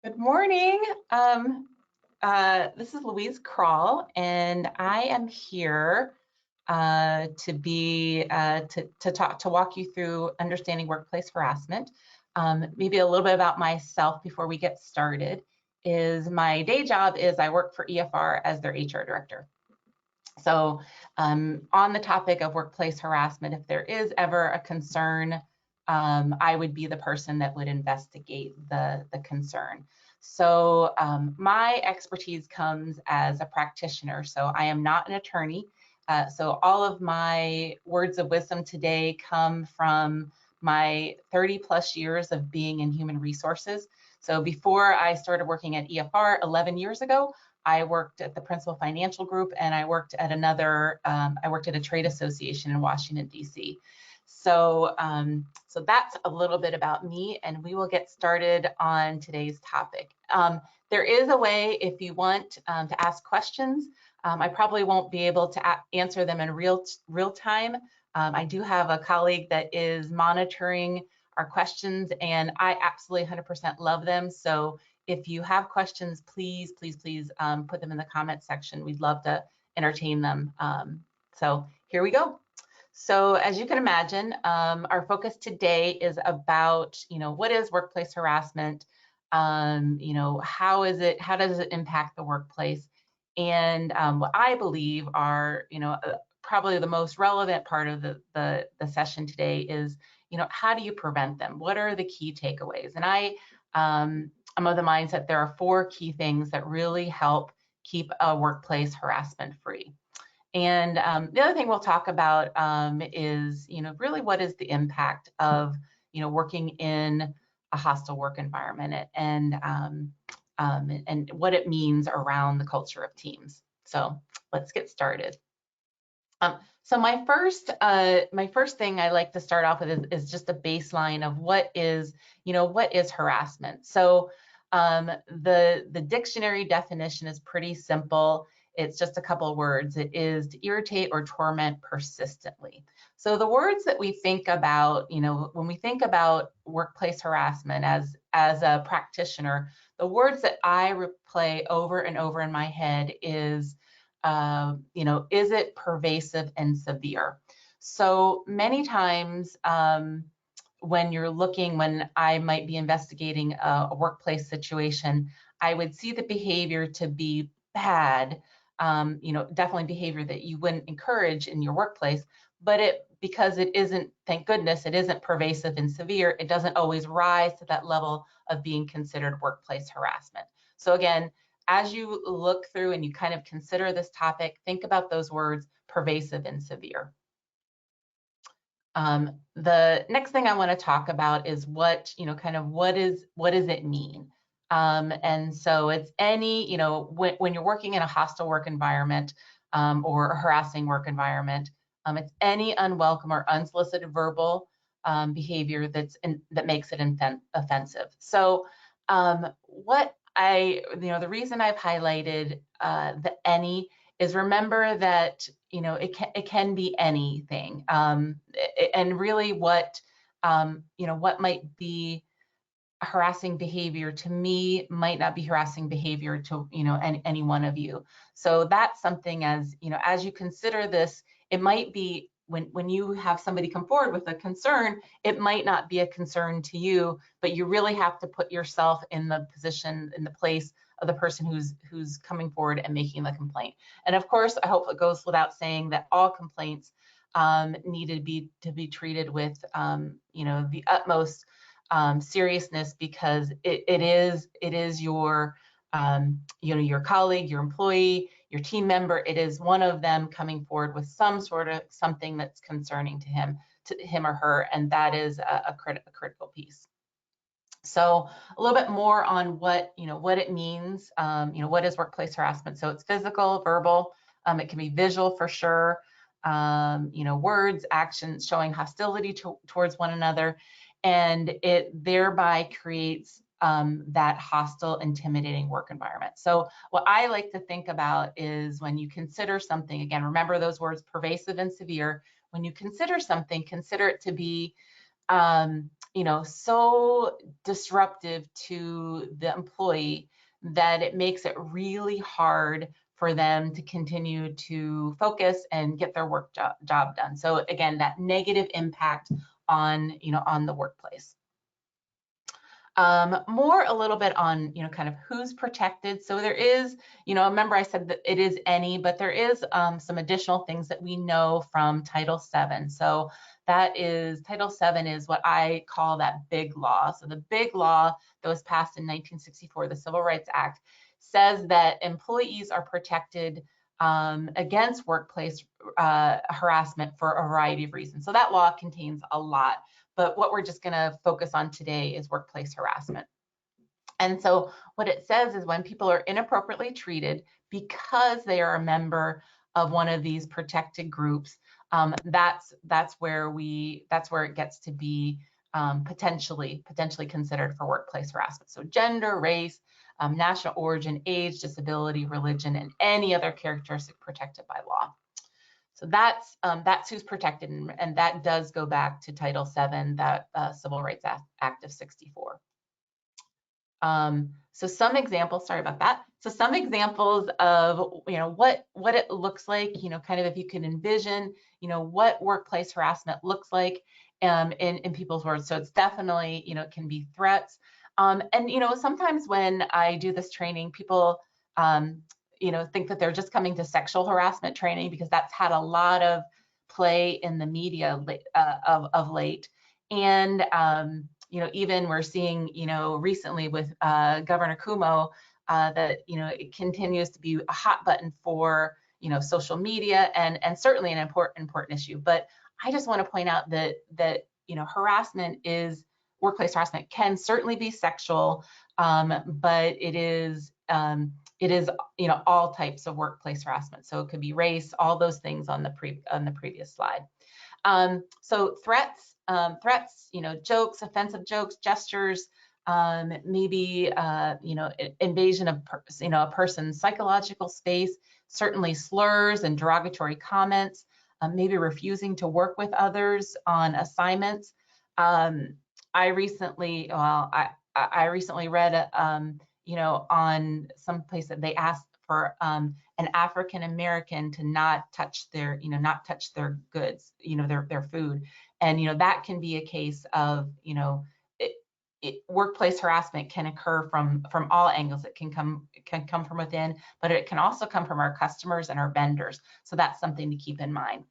Good morning. This is Louise Kroll, and I am here to walk you through understanding workplace harassment. Maybe a little bit about myself before we get started. Is my day job is I work for EFR as their HR director. So on the topic of workplace harassment, if there is ever a concern, I would be the person that would investigate the concern. So my expertise comes as a practitioner. So I am not an attorney. So all of my words of wisdom today come from my 30 plus years of being in human resources. So before I started working at EFR 11 years ago, I worked at the Principal Financial Group, and I worked at I worked at a trade association in Washington, D.C. So that's a little bit about me, and we will get started on today's topic. There is a way, if you want to ask questions. I probably won't be able to answer them in real time. I do have a colleague that is monitoring our questions, and I absolutely 100% love them. So if you have questions, please put them in the comment section. We'd love to entertain them. So here we go. So as you can imagine, our focus today is about, what is workplace harassment? How does it impact the workplace? And what I believe are, probably the most relevant part of the session today is, how do you prevent them? What are the key takeaways? And I'm of the mindset there are 4 key things that really help keep a workplace harassment free. And the other thing we'll talk about is, really what is the impact of, working in a hostile work environment and what it means around the culture of teams. So let's get started. So my first thing I like to start off with is just a baseline of what is harassment. So the dictionary definition is pretty simple. It's just a couple of words. It is to irritate or torment persistently. So the words that we think about, when we think about workplace harassment as a practitioner, the words that I replay over and over in my head is, is it pervasive and severe? So many times when I might be investigating a workplace situation, I would see the behavior to be bad, definitely behavior that you wouldn't encourage in your workplace, but because it isn't, thank goodness, it isn't pervasive and severe, it doesn't always rise to that level of being considered workplace harassment. So again, as you look through and you kind of consider this topic, think about those words, pervasive and severe. The next thing I want to talk about is what does it mean? And so it's any, when you're working in a hostile work environment or a harassing work environment, it's any unwelcome or unsolicited verbal behavior that makes it offensive. So the reason I've highlighted the any is remember that it can be anything, and really what might be harassing behavior to me might not be harassing behavior to any one of you. So that's something, as you consider this, it might be when you have somebody come forward with a concern, it might not be a concern to you, but you really have to put yourself in the position, in the place of the person who's coming forward and making the complaint. And of course, I hope it goes without saying that all complaints need to be treated with the utmost seriousness, because it is your your colleague, your employee, your team member. It is one of them coming forward with something that's concerning to him or her, and that is a critical piece. So a little bit more on what it means. What is workplace harassment? So it's physical, verbal. It can be visual for sure. Words, actions showing hostility towards one another, and it thereby creates that hostile, intimidating work environment. So what I like to think about is, when you consider something, again, remember those words, pervasive and severe. When you consider something, consider it to be so disruptive to the employee that it makes it really hard for them to continue to focus and get their work job done. So again, that negative impact on, on the workplace. More a little bit on, kind of who's protected. So there is, remember I said that it is any, but there is some additional things that we know from Title VII. So that is, Title VII is what I call that big law. So the big law that was passed in 1964, the Civil Rights Act, says that employees are protected against workplace harassment for a variety of reasons. So that law contains a lot. But what we're just going to focus on today is workplace harassment. And so what it says is when people are inappropriately treated because they are a member of one of these protected groups, that's where it gets to be potentially considered for workplace harassment. So gender, race, national origin, age, disability, religion, and any other characteristic protected by law. So that's who's protected, and that does go back to Title VII, that Civil Rights Act of '64. So some examples, sorry about that. So some examples of, what it looks like, kind of if you can envision, what workplace harassment looks like in people's words. So it's definitely, it can be threats. And, sometimes when I do this training, people, think that they're just coming to sexual harassment training because that's had a lot of play in the media of late. And, even we're seeing, recently with Governor Cuomo, that, it continues to be a hot button for, social media and certainly an important issue. But I just want to point out that, workplace harassment can certainly be sexual, but it is, all types of workplace harassment. So it could be race, all those things on the previous slide. So threats, jokes, offensive jokes, gestures, maybe, invasion of, a person's psychological space, certainly slurs and derogatory comments, maybe refusing to work with others on assignments. I recently read, on some place that they asked for an African American to not touch their goods, their food, and that can be a case of, workplace harassment can occur from all angles. It can come from within, but it can also come from our customers and our vendors. So that's something to keep in mind.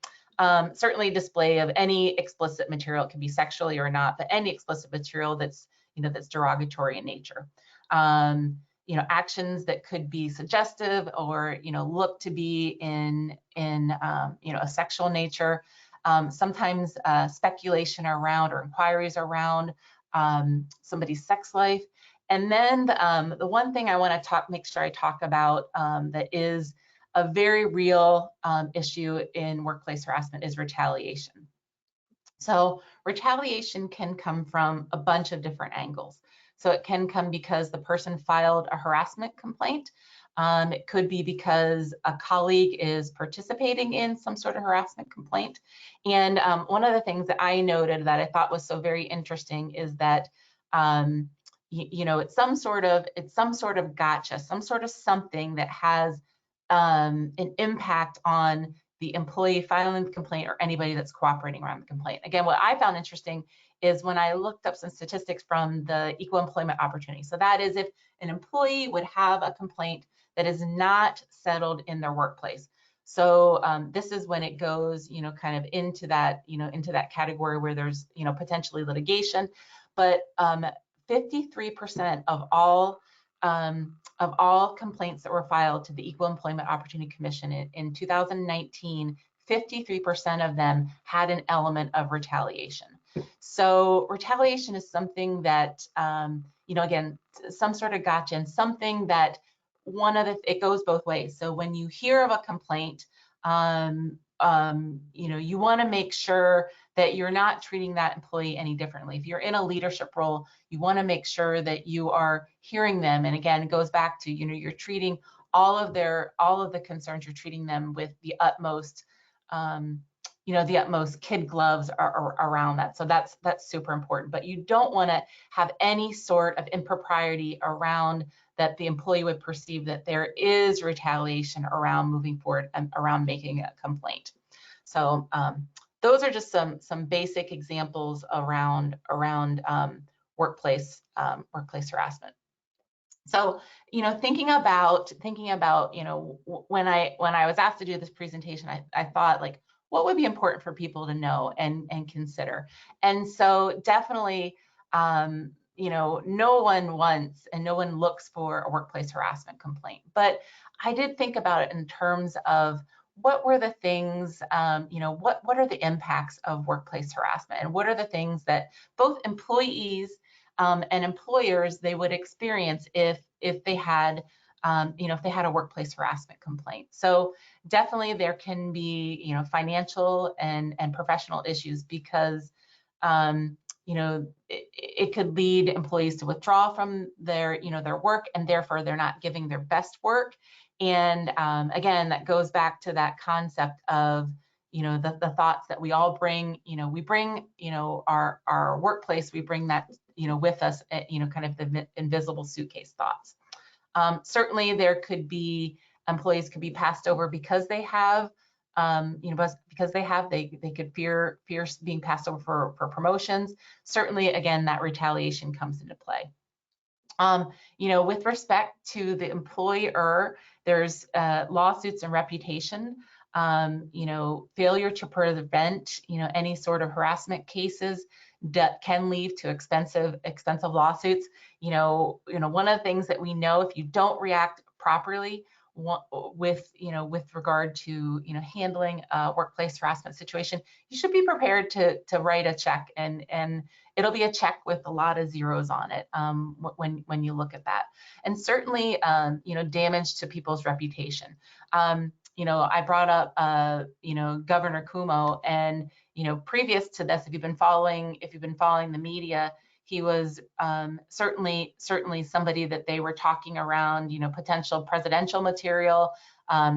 Certainly display of any explicit material, it can be sexually or not, but any explicit material that's, that's derogatory in nature. Actions that could be suggestive or, look to be in a sexual nature. Sometimes speculation around or inquiries around somebody's sex life. And then the one thing I want to make sure I talk about that is a very real issue in workplace harassment is retaliation. So retaliation can come from a bunch of different angles. So it can come because the person filed a harassment complaint. It could be because a colleague is participating in some sort of harassment complaint. And one of the things that I noted that I thought was so very interesting is that it's some sort of gotcha, some sort of something that has an impact on the employee filing the complaint or anybody that's cooperating around the complaint. Again, what I found interesting is when I looked up some statistics from the Equal Employment Opportunity. So that is if an employee would have a complaint that is not settled in their workplace. So this is when it goes, kind of into that, into that category where there's, potentially litigation. But 53% of all complaints that were filed to the Equal Employment Opportunity Commission in 2019, 53% of them had an element of retaliation. So retaliation is something that, again, some sort of gotcha, and something that it goes both ways. So when you hear of a complaint, you want to make sure that you're not treating that employee any differently. If you're in a leadership role, you want to make sure that you are hearing them. And again, it goes back to, you're treating all of the concerns, you're treating them with the utmost, the utmost kid gloves are around that. So that's super important. But you don't want to have any sort of impropriety around that the employee would perceive that there is retaliation around moving forward and around making a complaint. So those are just some basic examples around workplace harassment. So, thinking about, when I was asked to do this presentation, I thought, like, what would be important for people to know and consider? And so definitely, no one wants and no one looks for a workplace harassment complaint. But I did think about it in terms of what were the things, what are the impacts of workplace harassment, and what are the things that both employees and employers they would experience if they had if they had a workplace harassment complaint. So definitely there can be financial and professional issues, because it could lead employees to withdraw from their their work, and therefore they're not giving their best work. And again, that goes back to that concept of the thoughts that we all bring. We bring our workplace, we bring that with us, kind of the invisible suitcase thoughts. Certainly there could be employees could be passed over because they have they could fear being passed over for promotions. Certainly, again, that retaliation comes into play. With respect to the employer, there's lawsuits and reputation. Failure to prevent any sort of harassment cases that can lead to expensive lawsuits. One of the things that we know, if you don't react properly with regard to handling a workplace harassment situation, you should be prepared to write a check, and it'll be a check with a lot of zeros on it when you look at that. And certainly damage to people's reputation. I brought up Governor Cuomo, and previous to this, if you've been following the media, he was certainly somebody that they were talking around potential presidential material.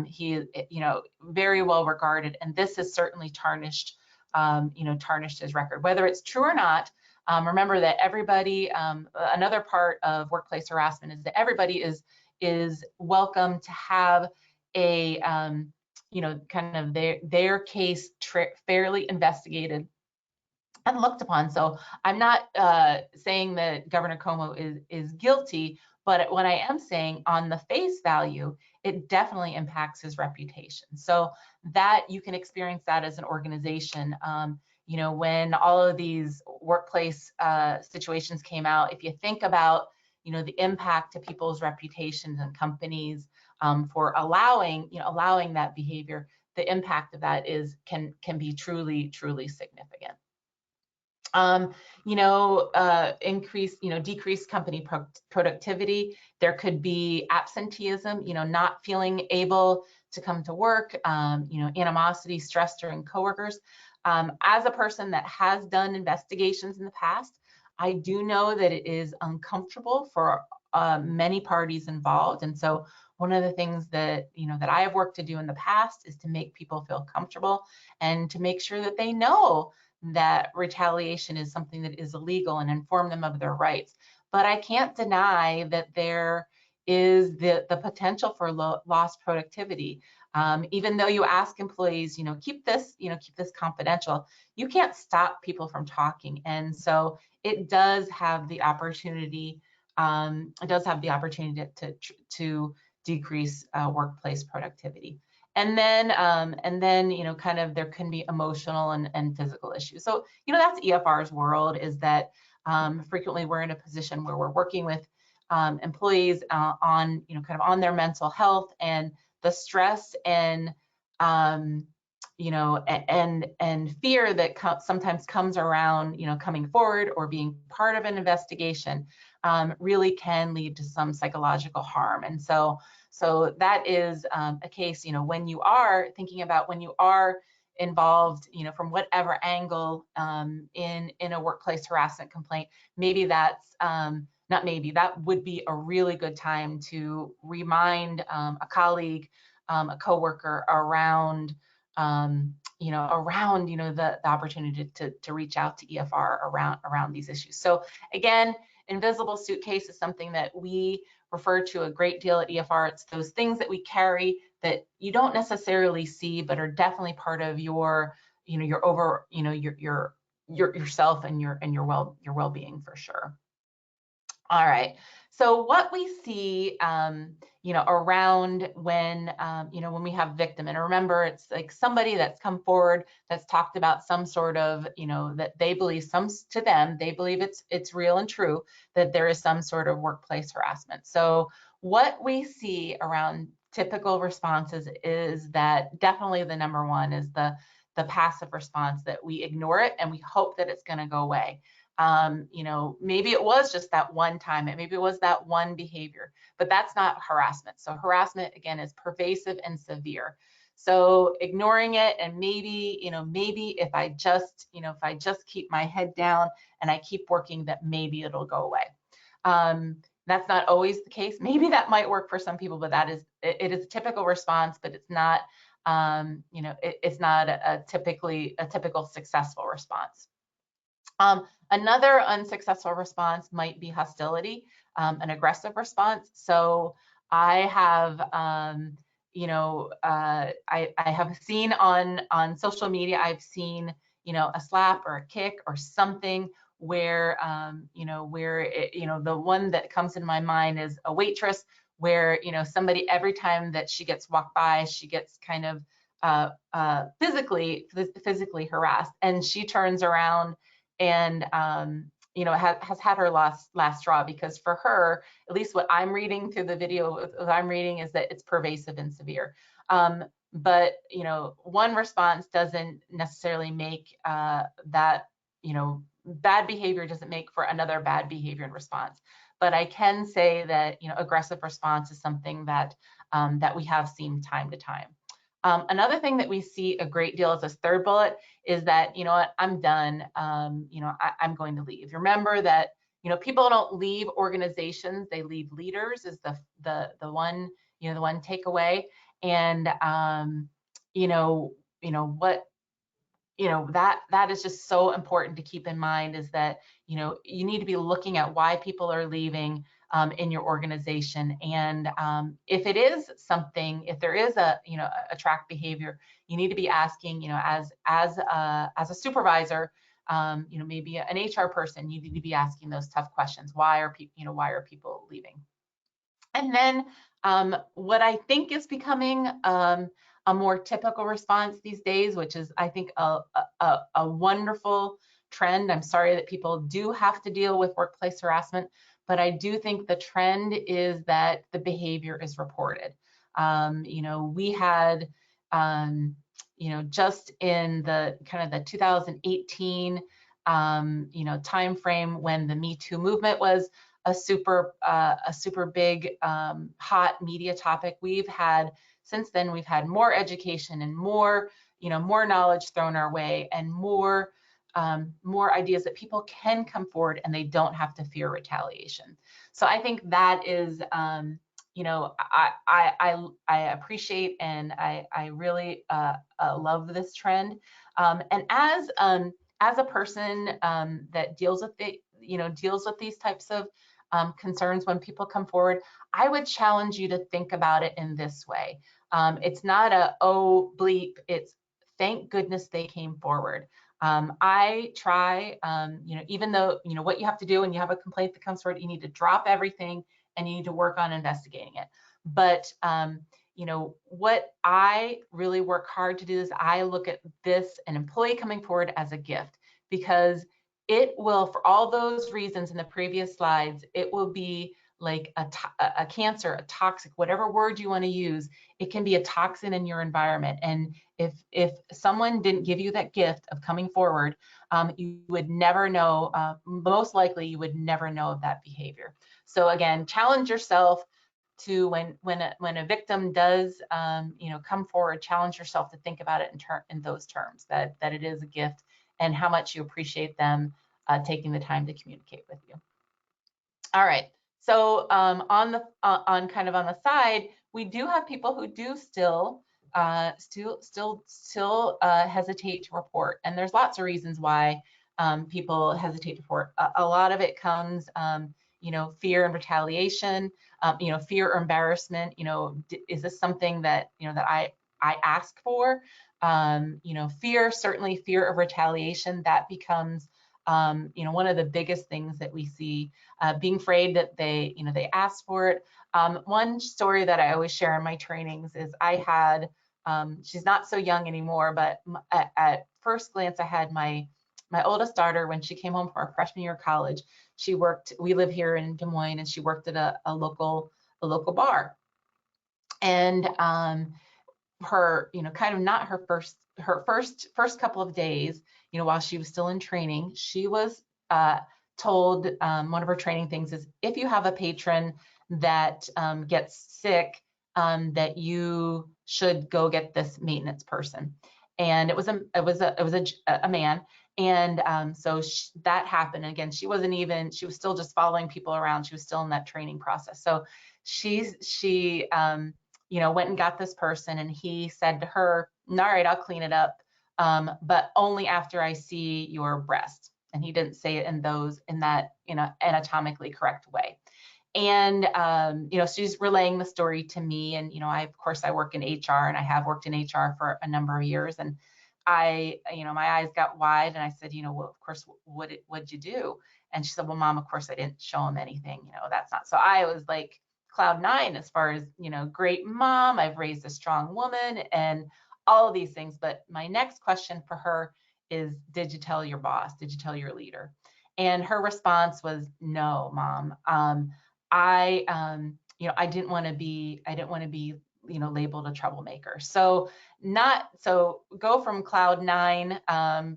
He very well regarded, and this has certainly tarnished his record, whether it's true or not. Remember that everybody, another part of workplace harassment is that everybody is welcome to have a kind of their case fairly investigated and looked upon. So I'm not saying that Governor Cuomo is guilty, but what I am saying, on the face value, it definitely impacts his reputation. So that you can experience that as an organization. When all of these workplace situations came out, if you think about the impact to people's reputations and companies for allowing that behavior, the impact of that can be truly significant. Decreased company productivity. There could be absenteeism, not feeling able to come to work, animosity, stress during coworkers. As a person that has done investigations in the past, I do know that it is uncomfortable for many parties involved. And so one of the things that that I have worked to do in the past is to make people feel comfortable and to make sure that they know that retaliation is something that is illegal, and inform them of their rights. But I can't deny that there is the potential for lost productivity. Even though you ask employees, keep this confidential, you can't stop people from talking. And so it does have the opportunity. To decrease workplace productivity. And then kind of there can be emotional and physical issues. So, that's EFR's world, is that frequently we're in a position where we're working with employees on, kind of on their mental health, and the stress and, and fear that sometimes comes around, coming forward or being part of an investigation, really can lead to some psychological harm. And so that is a case, when you are thinking about, when you are involved, from whatever angle in a workplace harassment complaint, maybe that's that would be a really good time to remind a colleague, a coworker around around, the opportunity to reach out to EFR around these issues. So again, invisible suitcase is something that we refer to a great deal at EFR. It's those things that we carry that you don't necessarily see, but are definitely part of your, your over, yourself and your well-being for sure. All right. So what we see, around when, when we have victim, and remember, it's like somebody that's come forward that's talked about some sort of, that they believe to them, they believe it's real and true, that there is some sort of workplace harassment. So what we see around typical responses is that definitely the number one is the passive response, that we ignore it and we hope that it's going to go away. Maybe it was just that one time, maybe it was that one behavior, but that's not harassment. So harassment, again, is pervasive and severe. So ignoring it, and maybe if I just keep my head down and I keep working, that maybe it'll go away. That's not always the case. Maybe that might work for some people, but it is a typical response, but it's not, it's not a typical successful response. Another unsuccessful response might be hostility, an aggressive response. So I have, I have seen on social media, I've seen, a slap or a kick or something where, the one that comes in my mind is a waitress, where, somebody, every time that she gets walked by, she gets kind of physically harassed, and she turns around and has had her last straw, because for her, at least what I'm reading through the video, what I'm reading is that it's pervasive and severe. But one response doesn't necessarily make that, bad behavior doesn't make for another bad behavior in response. But I can say that aggressive response is something that that we have seen time to time. Another thing that we see a great deal as this third bullet is that, what, I'm done, I'm going to leave. Remember that, people don't leave organizations, they leave leaders, is the one, the one takeaway. And, that is just so important to keep in mind, is that, you need to be looking at why people are leaving in your organization. And if it is something, if there is a track behavior, you need to be asking, as a supervisor, maybe an HR person, you need to be asking those tough questions. Why are people leaving? And then what I think is becoming a more typical response these days, which is, I think, a wonderful trend. I'm sorry that people do have to deal with workplace harassment, but I do think the trend is that the behavior is reported. We had, just in the kind of the 2018, time frame, when the Me Too movement was a super big hot media topic. Since then we've had more education and more knowledge thrown our way, and more ideas that people can come forward and they don't have to fear retaliation. So I think that is, I appreciate, and I really love this trend. And as a person that deals with these types of concerns when people come forward, I would challenge you to think about it in this way. It's not a, oh, bleep, it's thank goodness they came forward. I try, even though, what you have to do when you have a complaint that comes forward, you need to drop everything and you need to work on investigating it. But, what I really work hard to do is I look at this, an employee coming forward, as a gift, because it will, for all those reasons in the previous slides, it will be like a cancer, a toxic, whatever word you want to use. It can be a toxin in your environment. And if someone didn't give you that gift of coming forward, you would never know, most likely you would never know of that behavior. So again, challenge yourself to, when a victim does come forward, challenge yourself to think about it in those terms, that it is a gift, and how much you appreciate them taking the time to communicate with you. All right. So on kind of on the side, we do have people who do still still hesitate to report. And there's lots of reasons why people hesitate to report. A lot of it comes, fear and retaliation, fear or embarrassment. Is this something that that I ask for? Certainly fear of retaliation, that becomes one of the biggest things that we see, being afraid that they ask for it. One story that I always share in my trainings is I had, she's not so young anymore, but at first glance, I had my oldest daughter, when she came home from her freshman year of college. We live here in Des Moines, and she worked at a local bar. And her, kind of not her first couple of days, while she was still in training, she was told, one of her training things is, if you have a patron that gets sick, that you should go get this maintenance person. And it was a man. And so that happened. And again, she was still just following people around. She was still in that training process. So she went and got this person, and he said to her, all right, I'll clean it up, but only after I see your breast. And he didn't say it in that anatomically correct way. And she's relaying the story to me, and of course I work in HR, and I have worked in HR for a number of years, and my eyes got wide, and I said, well, of course, what'd you do? And she said, well, Mom, of course I didn't show him anything. That's not. So I was like cloud nine as far as, great mom, I've raised a strong woman and all of these things. But my next question for her is, did you tell your boss? Did you tell your leader? And her response was, no, Mom. I didn't want to be labeled a troublemaker. So go from cloud nine,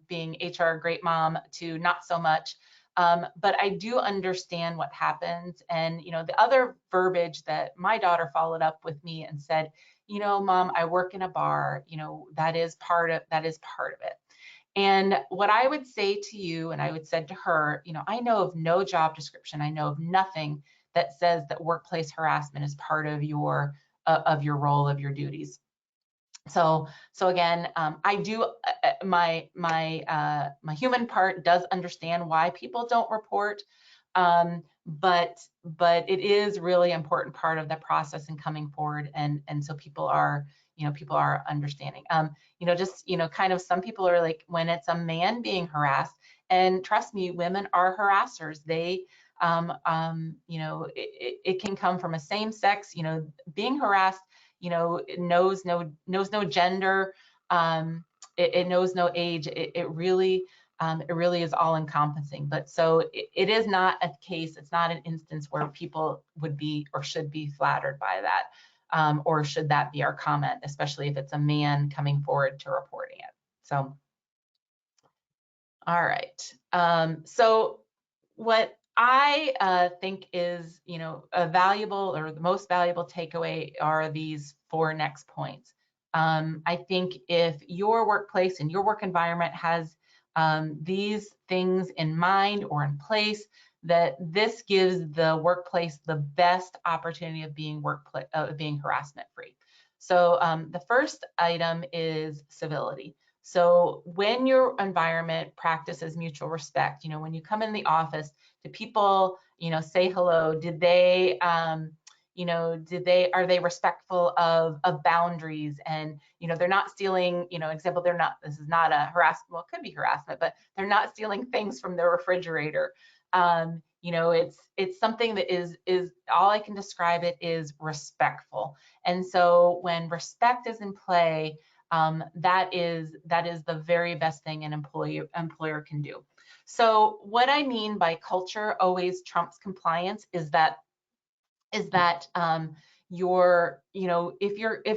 being HR great mom, to not so much. But I do understand what happens. And, the other verbiage that my daughter followed up with me and said, Mom, I work in a bar, that is part of it. And what I would say to you, and I would said to her, I know of no job description, I know of nothing that says that workplace harassment is part of your role, of your duties. So again, I do, my human part does understand why people don't report, but it is really important part of the process in coming forward, and so people are understanding. Kind of, some people are like, when it's a man being harassed, and trust me, women are harassers. They it can come from a same sex, being harassed, it knows no gender, it knows no age. It really is all encompassing. But so it is not a case, it's not an instance where people would be or should be flattered by that, or should that be our comment, especially if it's a man coming forward to reporting it. So, all right. So what I think is, a valuable, or the most valuable takeaway, are these 4 next points. I think if your workplace and your work environment has these things in mind or in place, that this gives the workplace the best opportunity of being harassment free. So the first item is civility. So when your environment practices mutual respect, when you come in the office, do people, say hello? Did they, are they respectful of boundaries? And, they're not stealing, example, this is not a harassment, well, it could be harassment, but they're not stealing things from the refrigerator. It's something that is all I can describe it is respectful. And so when respect is in play, that is the very best thing an employer can do. So what I mean by culture always trumps compliance is that if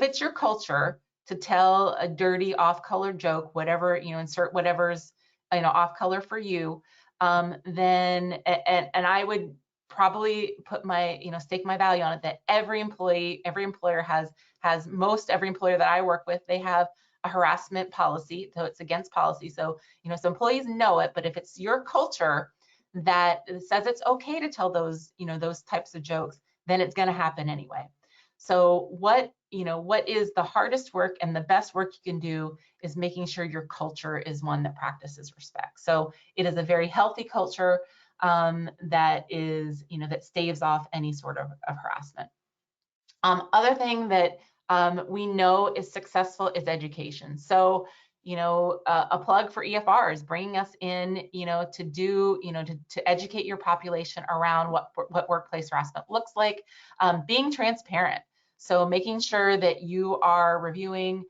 it's your culture to tell a dirty off-color joke, whatever, insert whatever's off color for you, then and I would probably put my stake my value on it that every employer has every employer that I work with, they have a harassment policy, so it's against policy. So so employees know it, but if it's your culture that says it's okay to tell those those types of jokes, then it's going to happen anyway. So what what is the hardest work and the best work you can do is making sure your culture is one that practices respect. So it is a very healthy culture that is, that staves off any sort of harassment. Other thing that we know is successful is education. So, a plug for EFRs, bringing us in, to do, to educate your population around what workplace harassment looks like, being transparent. So making sure that you are reviewing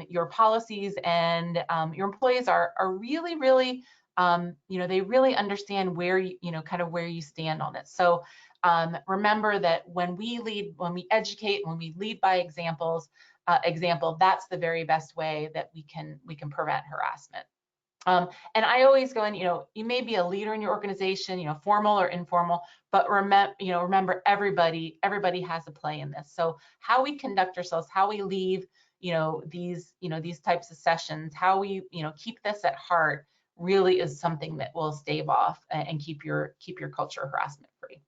your policies and your employees are really, really, they really understand where kind of where you stand on it. So remember that when we lead, when we educate, when we lead by example, that's the very best way that we can prevent harassment. And I always go in, you may be a leader in your organization, formal or informal, but remember everybody has a play in this. So how we conduct ourselves, how we leave, these types of sessions, how we, keep this at heart really is something that will stave off and keep your culture harassment free.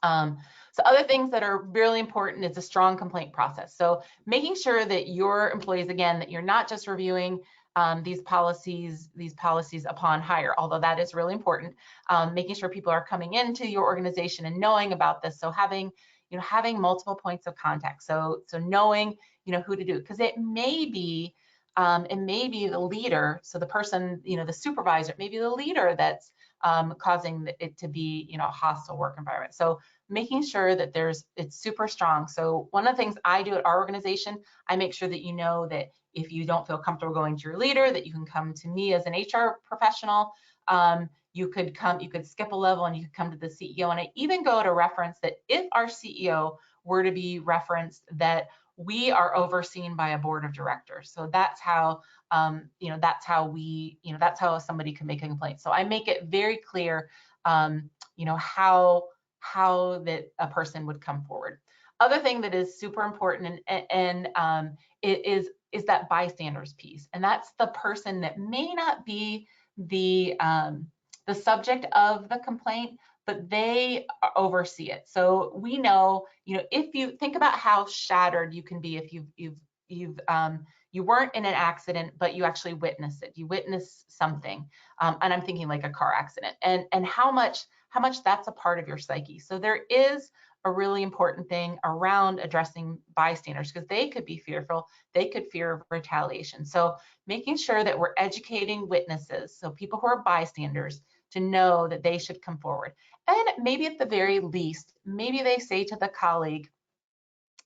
So other things that are really important is a strong complaint process. So making sure that your employees, again, that you're not just reviewing these policies upon hire, although that is really important. Making sure people are coming into your organization and knowing about this. So having multiple points of contact. So knowing who to do, because it may be the leader. So the person, the supervisor, maybe the leader that's causing it to be a hostile work environment. So making sure that it's super strong. So one of the things I do at our organization, I make sure that that if you don't feel comfortable going to your leader, that you can come to me as an HR professional. You could skip a level and you could come to the CEO. And I even go to reference that if our CEO were to be referenced, that we are overseen by a board of directors. So that's how that's how somebody can make a complaint. So I make it very clear how that a person would come forward. Other thing that is super important and it is that bystanders piece, and that's the person that may not be the subject of the complaint, but they oversee it. So we know, if you think about how shattered you can be if you weren't in an accident, but you actually witnessed it. You witnessed something, and I'm thinking like a car accident, and how much that's a part of your psyche. So there is a really important thing around addressing bystanders, because they could be fearful, they could fear retaliation. So making sure that we're educating witnesses, so people who are bystanders, to know that they should come forward. And maybe at the very least, maybe they say to the colleague,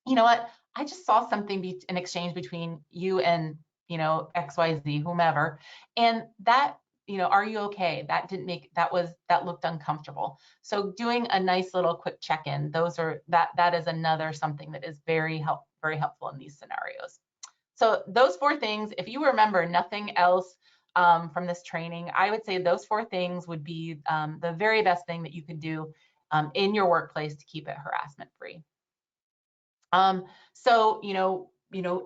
you know what, I just saw something an exchange between you and XYZ, whomever, and that, are you okay? That looked uncomfortable. So doing a nice little quick check-in, that is another something that is very helpful in these scenarios. So those 4 things, if you remember nothing else from this training, I would say those 4 things would be the very best thing that you could do in your workplace to keep it harassment free. So,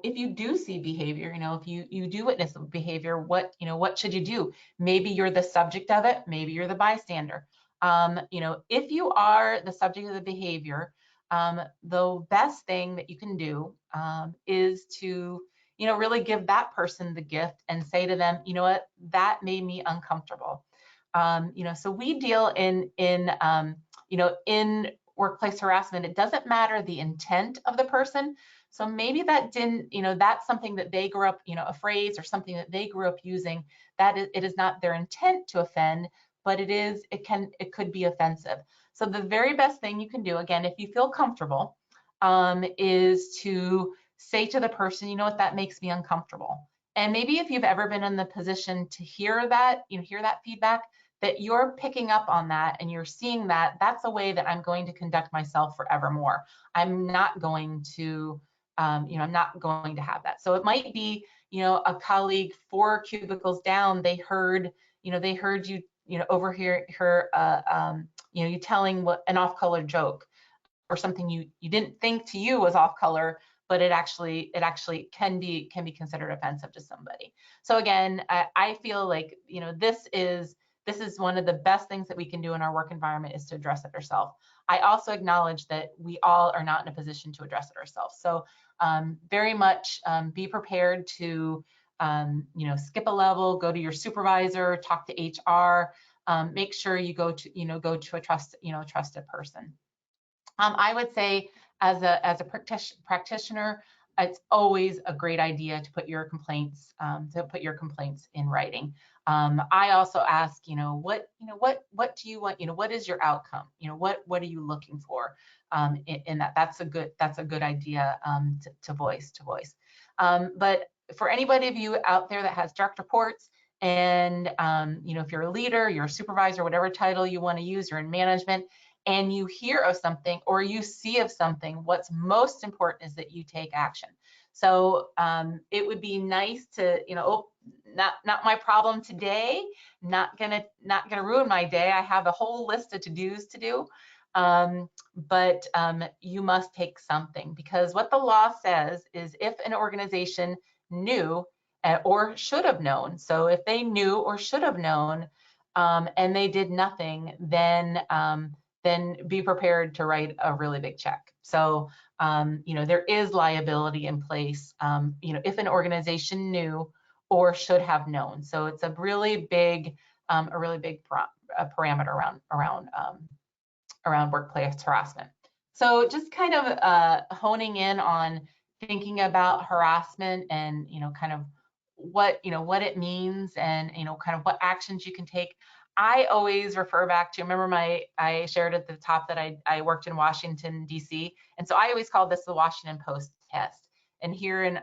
if you do see behavior, if you do witness behavior, what should you do? Maybe you're the subject of it, maybe you're the bystander. If you are the subject of the behavior, the best thing that you can do is to, really give that person the gift and say to them, you know what, that made me uncomfortable. So we deal in workplace harassment. It doesn't matter the intent of the person. So maybe that didn't, that's something that they grew up, a phrase or something that they grew up using, that it is not their intent to offend, but it could be offensive. So the very best thing you can do, again, if you feel comfortable, is to say to the person, you know what, that makes me uncomfortable. And maybe if you've ever been in the position to hear that feedback, that you're picking up on that and you're seeing that that's a way that I'm going to conduct myself forevermore. I'm not going to, I'm not going to have that. So it might be, a colleague 4 cubicles down, they heard you, overhear her, you telling an off-color joke or something you didn't think to you was off-color, but it actually can be considered offensive to somebody. So again, I feel like, this is this is one of the best things that we can do in our work environment, is to address it ourselves. I also acknowledge that we all are not in a position to address it ourselves. So very much be prepared to skip a level, go to your supervisor, talk to HR, make sure you go to a trusted person. I would say as a practitioner, it's always a great idea to put your complaints in writing. I also ask, what do you want? What is your outcome? What are you looking for in that? That's a good idea to voice. But for anybody of you out there that has direct reports, and if you're a leader, you're a supervisor, whatever title you want to use, you're in management, and you hear of something or you see of something, what's most important is that you take action. So it would be nice to, not my problem today, not gonna ruin my day. I have a whole list of to-dos to do, but you must take something, because what the law says is if an organization knew or should have known, so if they knew or should have known and they did nothing, then be prepared to write a really big check. So, there is liability in place, if an organization knew or should have known. So it's a really big parameter around workplace harassment. So just kind of honing in on thinking about harassment and, kind of what it means, and, kind of what actions you can take. I always refer back to, remember I shared at the top that I worked in Washington, D.C. And so I always call this the Washington Post test. And here in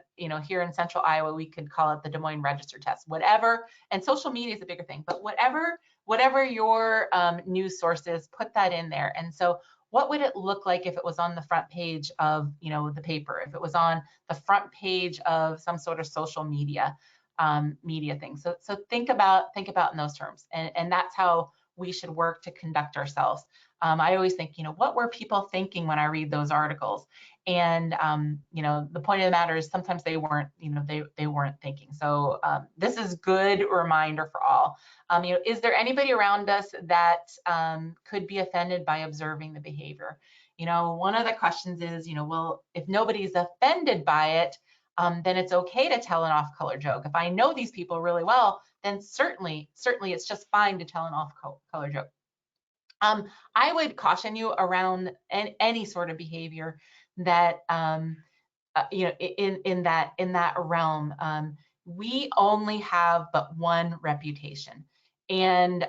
central Iowa, we could call it the Des Moines Register test, whatever. And social media is a bigger thing, but whatever your news source is, put that in there. And so what would it look like if it was on the front page of, the paper, if it was on the front page of some sort of social media thing? So think about in those terms, and that's how we should work to conduct ourselves. I always think, what were people thinking when I read those articles? And the point of the matter is sometimes they weren't, they weren't thinking. So this is good reminder for all. Is there anybody around us that could be offended by observing the behavior? One of the questions is, well, if nobody's offended by it, then it's okay to tell an off-color joke. If I know these people really well, then certainly it's just fine to tell an off-color joke. I would caution you around any sort of behavior that in that realm. We only have but one reputation, and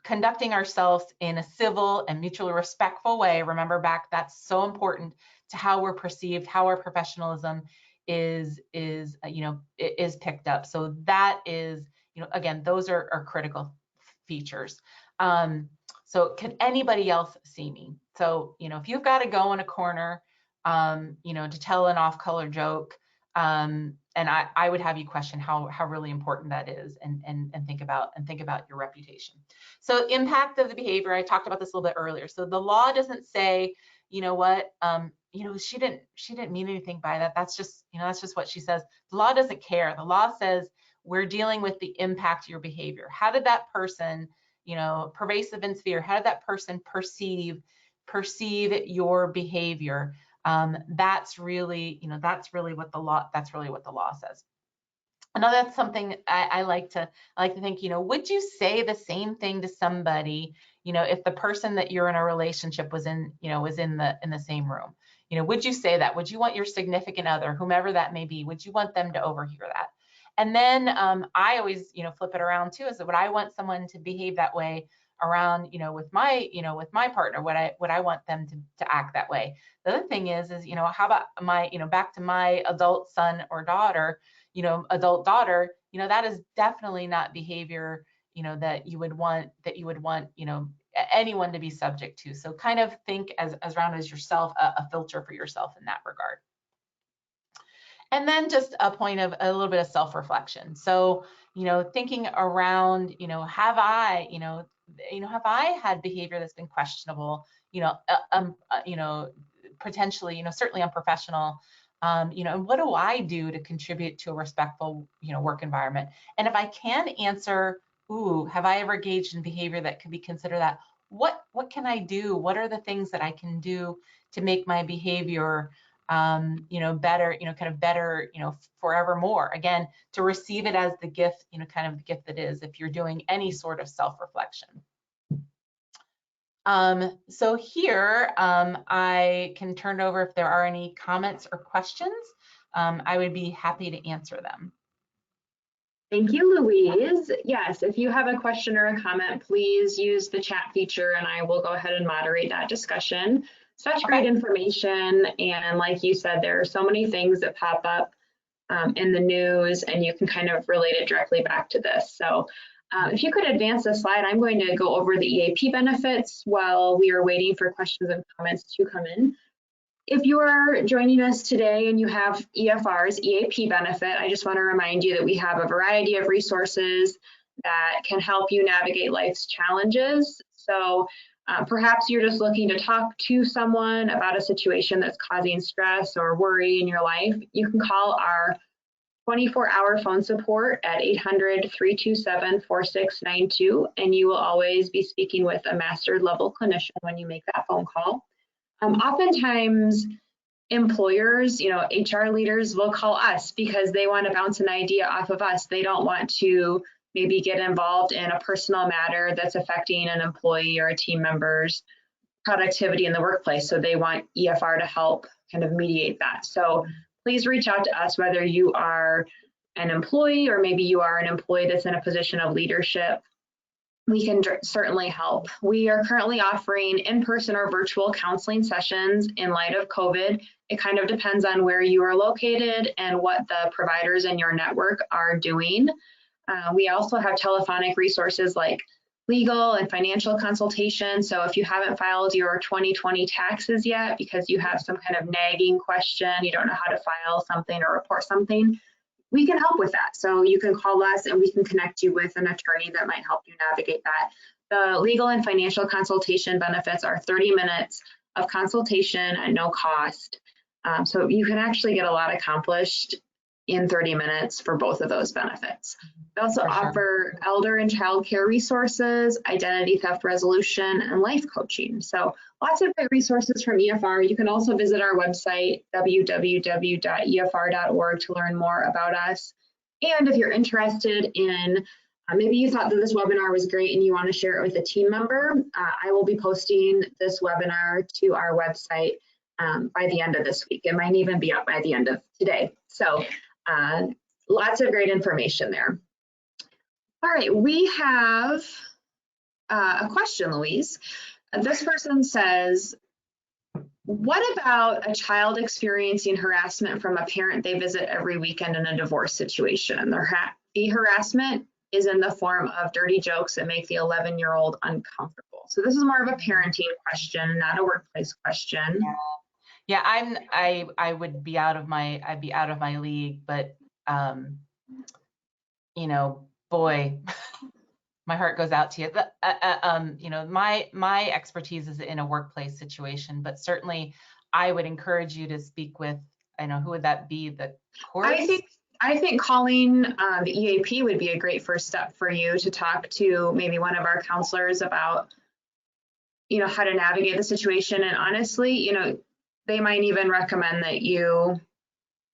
conducting ourselves in a civil and mutually respectful way. Remember back, that's so important to how we're perceived, how our professionalism is picked up. So that is, again, those are critical features. So can anybody else see me? So, if you've got to go in a corner, to tell an off-color joke, and I would have you question how really important that is, and think about your reputation. So impact of the behavior, I talked about this a little bit earlier. So the law doesn't say, she didn't mean anything by that. That's just what she says. The law doesn't care. The law says we're dealing with the impact of your behavior. How did that person, pervasive and severe, how did that person perceive your behavior? That's really what the law says. Another something I like to think, would you say the same thing to somebody, if the person that you're in a relationship was in the same room? Would you say that? Would you want your significant other, whomever that may be, would you want them to overhear that? And then I always, flip it around too, is that would I want someone to behave that way around, with my partner? Would I want them to act that way? The other thing is how about my, back to my adult son or daughter, adult daughter, that is definitely not behavior, that you would want, anyone to be subject to. So kind of think as round as yourself, a filter for yourself in that regard. And then just a point of a little bit of self-reflection. So, thinking around, have I had behavior that's been questionable, potentially, certainly unprofessional, and what do I do to contribute to a respectful, work environment? And if I can answer ooh, have I ever engaged in behavior that could be considered that? What can I do? What are the things that I can do to make my behavior, better, kind of better, forevermore? Again, to receive it as the gift, kind of the gift that is, if you're doing any sort of self-reflection. So here, I can turn over if there are any comments or questions. I would be happy to answer them. Thank you, Louise. Yes, if you have a question or a comment, please use the chat feature and I will go ahead and moderate that discussion. Such great information. And like you said, there are so many things that pop up in the news and you can kind of relate it directly back to this. So if you could advance the slide, I'm going to go over the EAP benefits while we are waiting for questions and comments to come in. If you are joining us today and you have EFR's EAP benefit, I just want to remind you that we have a variety of resources that can help you navigate life's challenges. So perhaps you're just looking to talk to someone about a situation that's causing stress or worry in your life. You can call our 24-hour phone support at 800-327-4692, and you will always be speaking with a master level clinician when you make that phone call. Oftentimes, employers, HR leaders will call us because they want to bounce an idea off of us. They don't want to maybe get involved in a personal matter that's affecting an employee or a team member's productivity in the workplace. So they want EFR to help kind of mediate that. So please reach out to us, whether you are an employee or maybe you are an employee that's in a position of leadership. We can certainly help. We are currently offering in-person or virtual counseling sessions in light of COVID. It kind of depends on where you are located and what the providers in your network are doing. We also have telephonic resources like legal and financial consultation. So if you haven't filed your 2020 taxes yet because you have some kind of nagging question, you don't know how to file something or report something, we can help with that. So you can call us and we can connect you with an attorney that might help you navigate that. The legal and financial consultation benefits are 30 minutes of consultation at no cost. So you can actually get a lot accomplished in 30 minutes for both of those benefits. We also offer elder and child care resources, identity theft resolution, and life coaching. So lots of great resources from EFR. You can also visit our website, www.efr.org, to learn more about us. And if you're interested in, maybe you thought that this webinar was great and you want to share it with a team member, I will be posting this webinar to our website by the end of this week. It might even be up by the end of today. So lots of great information there. All right, we have a question, Louise. This person says, what about a child experiencing harassment from a parent they visit every weekend in a divorce situation? The harassment is in the form of dirty jokes that make the 11-year-old uncomfortable. So this is more of a parenting question, not a workplace question. Yeah, I would be out of my league, but boy, my heart goes out to you. My expertise is in a workplace situation, but certainly I would encourage you to speak with, who would that be? The courts? I think calling the EAP would be a great first step for you to talk to maybe one of our counselors about, how to navigate the situation. And honestly, they might even recommend that you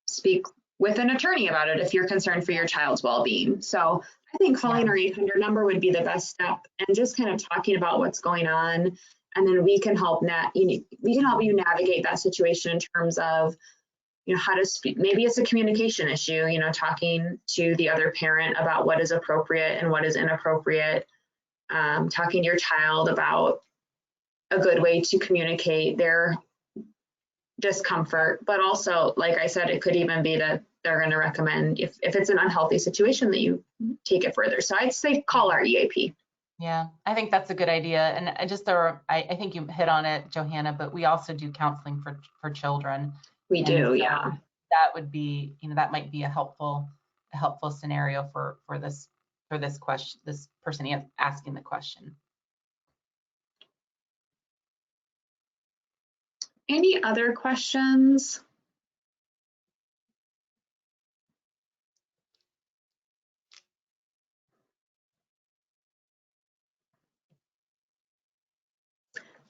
speak with an attorney about it if you're concerned for your child's well-being. So I think calling our 800 number would be the best step, and just kind of talking about what's going on, and then we can help you navigate that situation in terms of how to speak. Maybe it's a communication issue, talking to the other parent about what is appropriate and what is inappropriate, talking to your child about a good way to communicate their discomfort. But also, like I said, it could even be that they're going to recommend, if it's an unhealthy situation, that you take it further. So I'd say call our EAP. Yeah, I think that's a good idea. And I think you hit on it, Johanna, but we also do counseling for children. We do, so yeah. That would be, that might be a helpful scenario for this question, this person asking the question. Any other questions?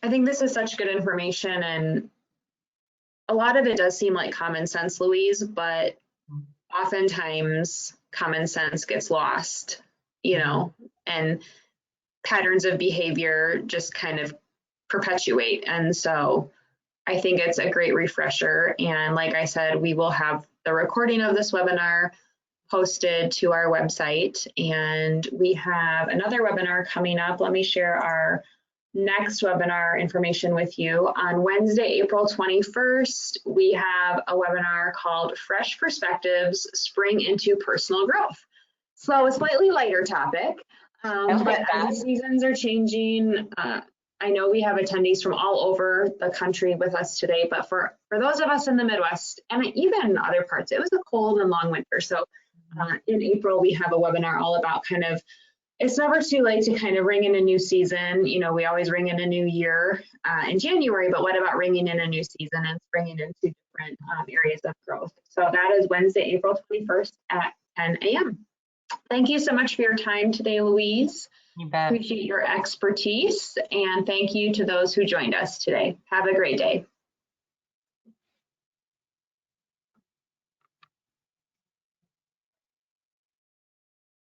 I think this is such good information, and a lot of it does seem like common sense, Louise, but oftentimes common sense gets lost, you know, and patterns of behavior just kind of perpetuate. And so I think it's a great refresher. And like I said, we will have the recording of this webinar posted to our website, and we have another webinar coming up. Let me share our next webinar information with you. On Wednesday, April 21st, we have a webinar called Fresh Perspectives, Spring into Personal Growth. So a slightly lighter topic, but as the seasons are changing, I know we have attendees from all over the country with us today, but for those of us in the Midwest and even other parts, it was a cold and long winter. So in April, we have a webinar all about kind of, it's never too late to kind of ring in a new season. You know, we always ring in a new year in January, but what about ringing in a new season and bringing into different areas of growth? So that is Wednesday, April 21st at 10 a.m. Thank you so much for your time today, Louise. You bet. Appreciate your expertise, and thank you to those who joined us today. Have a great day.